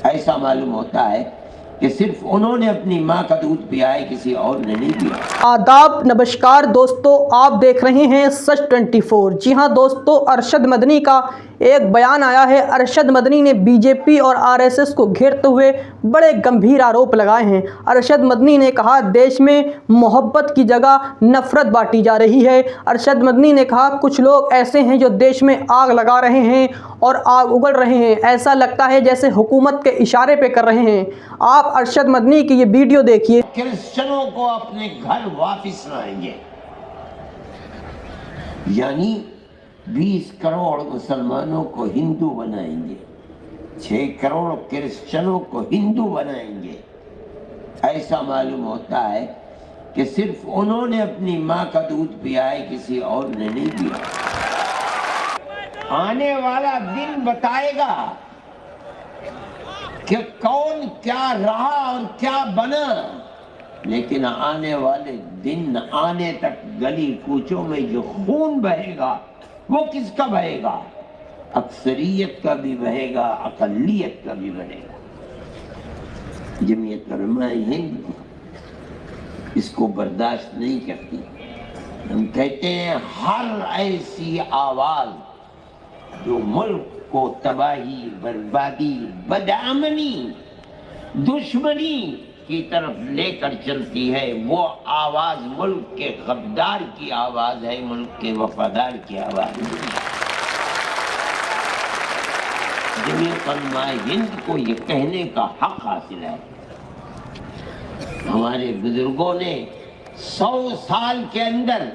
ایسا معلوم ہوتا ہے کہ صرف انہوں نے اپنی ماں کا دودھ پیا ہے، کسی اور نے نہیں پیا۔ آداب، نمسکار دوستو، آپ دیکھ رہے ہیں سچ 24۔ جی ہاں دوستو، ارشد مدنی کا ایک بیان آیا ہے۔ ارشد مدنی نے بی جے پی اور RSS کو گھیرتے ہوئے بڑے گمبھیر آروپ لگائے ہیں۔ ارشد مدنی نے کہا دیش میں محبت کی جگہ نفرت بانٹی جا رہی ہے۔ ارشد مدنی نے کہا کچھ لوگ ایسے ہیں جو دیش میں آگ لگا رہے ہیں اور آگ اگل رہے ہیں، ایسا لگتا ہے جیسے حکومت کے اشارے پہ کر رہے ہیں۔ آپ ارشد مدنی کی یہ ویڈیو دیکھیے۔ کرسچنوں کو اپنے گھر واپس لائیں گے، یعنی 20 کروڑ مسلمانوں کو ہندو بنائیں گے، 6 کروڑ کرسچنوں کو ہندو بنائیں گے۔ ایسا معلوم ہوتا ہے کہ صرف انہوں نے اپنی ماں کا دودھ پیا ہے، کسی اور نے نہیں پیا۔ آنے والا دن بتائے گا کہ کون کیا رہا اور کیا بنا، لیکن آنے والے دن آنے تک گلی کوچوں میں جو خون بہے گا وہ کس کا بہے گا؟ اکثریت کا بھی بہے گا، اقلیت کا بھی بہے گا۔ جمعیت علماء ہند اس کو برداشت نہیں کرتی۔ ہم کہتے ہیں ہر ایسی آواز جو ملک کو تباہی، بربادی، بدامنی، دشمنی کی طرف لے کر چلتی ہے، وہ آواز ملک کے غدار کی آواز ہے، ملک کے وفادار کی آواز ہے۔ جمعیت علماء ہند کو یہ کہنے کا حق حاصل ہے۔ ہمارے بزرگوں نے 100 سال کے اندر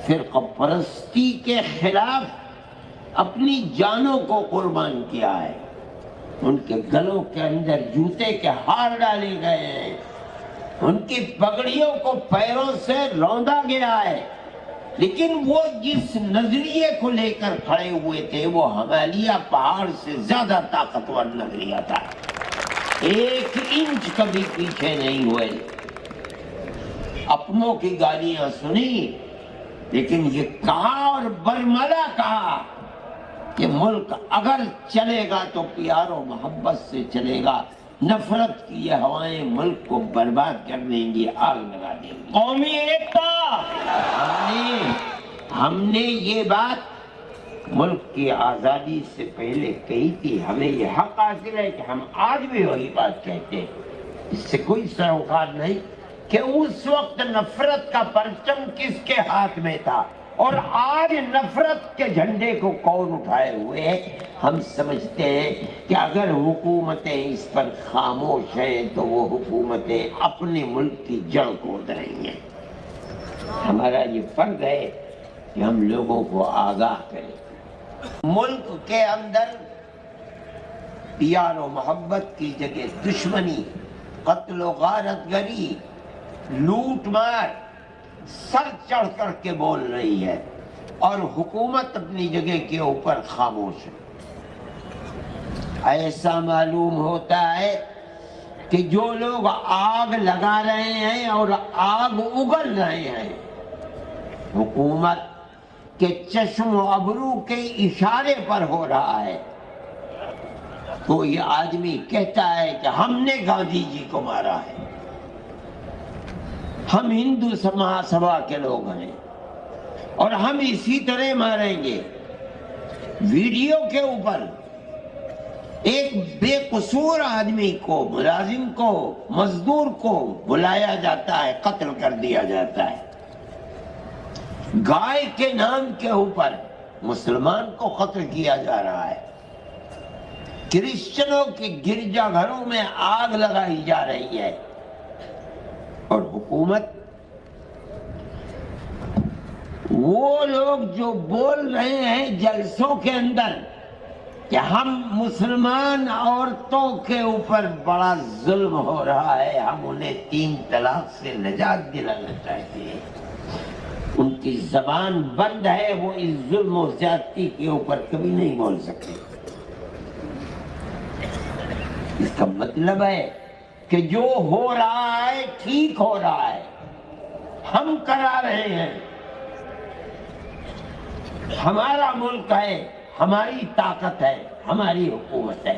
فرقہ پرستی کے خلاف اپنی جانوں کو قربان کیا ہے۔ ان کے گلوں کے اندر جوتے کے ہار ڈالے گئے ہیں، ان کی پگڑیوں کو پیروں سے روندا گیا ہے، لیکن وہ جس نظریے کو لے کر کھڑے ہوئے تھے وہ ہمالیہ پہاڑ سے زیادہ طاقتور نظریہ تھا۔ 1 انچ کبھی پیچھے نہیں ہوئے۔ اپنوں کی گالیاں سنی، لیکن یہ کہا اور برملا کہا کہ ملک اگر چلے گا تو پیار و محبت سے چلے گا، نفرت کی یہ ہوائیں ملک کو برباد کر دیں گی، آگ لگا دیں گی۔ قومی ایکتا، ہم نے یہ بات ملک کی آزادی سے پہلے کہی تھی۔ ہمیں یہ حق حاصل ہے کہ ہم آج بھی وہی بات کہتے ہیں، اس سے کوئی سروکار نہیں کہ اس وقت نفرت کا پرچم کس کے ہاتھ میں تھا اور آج نفرت کے جھنڈے کو کون اٹھائے ہوئے ہیں۔ ہم سمجھتے ہیں کہ اگر حکومتیں اس پر خاموش ہیں تو وہ حکومتیں اپنے ملک کی جڑ کود رہی ہیں۔ ہمارا یہ فرض ہے کہ ہم لوگوں کو آگاہ کریں۔ ملک کے اندر پیار و محبت کی جگہ دشمنی، قتل و غارت گری، لوٹ مار سر چڑھ کر کے بول رہی ہے، اور حکومت اپنی جگہ کے اوپر خاموش ہے۔ ایسا معلوم ہوتا ہے کہ جو لوگ آگ لگا رہے ہیں اور آگ اگل رہے ہیں، حکومت کے چشم و ابرو کے اشارے پر ہو رہا ہے۔ کوئی آدمی کہتا ہے کہ ہم نے گاندھی جی کو مارا ہے، ہم ہندو مہاسبھا کے لوگ ہیں اور ہم اسی طرح ماریں گے۔ ویڈیو کے اوپر ایک بے قصور آدمی کو، ملازم کو، مزدور کو بلایا جاتا ہے، قتل کر دیا جاتا ہے۔ گائے کے نام کے اوپر مسلمان کو قتل کیا جا رہا ہے۔ کرسچنوں کے گرجا گھروں میں آگ لگائی جا رہی ہے، اور حکومت، وہ لوگ جو بول رہے ہیں جلسوں کے اندر کہ ہم مسلمان عورتوں کے اوپر بڑا ظلم ہو رہا ہے، ہم انہیں 3 طلاق سے نجات دلانا چاہتے ہیں، ان کی زبان بند ہے، وہ اس ظلم و زیادتی کے اوپر کبھی نہیں بول سکتے۔ اس کا مطلب ہے کہ جو ہو رہا ہے ٹھیک ہو رہا ہے، ہم کرا رہے ہیں، ہمارا ملک ہے، ہماری طاقت ہے، ہماری حکومت ہے۔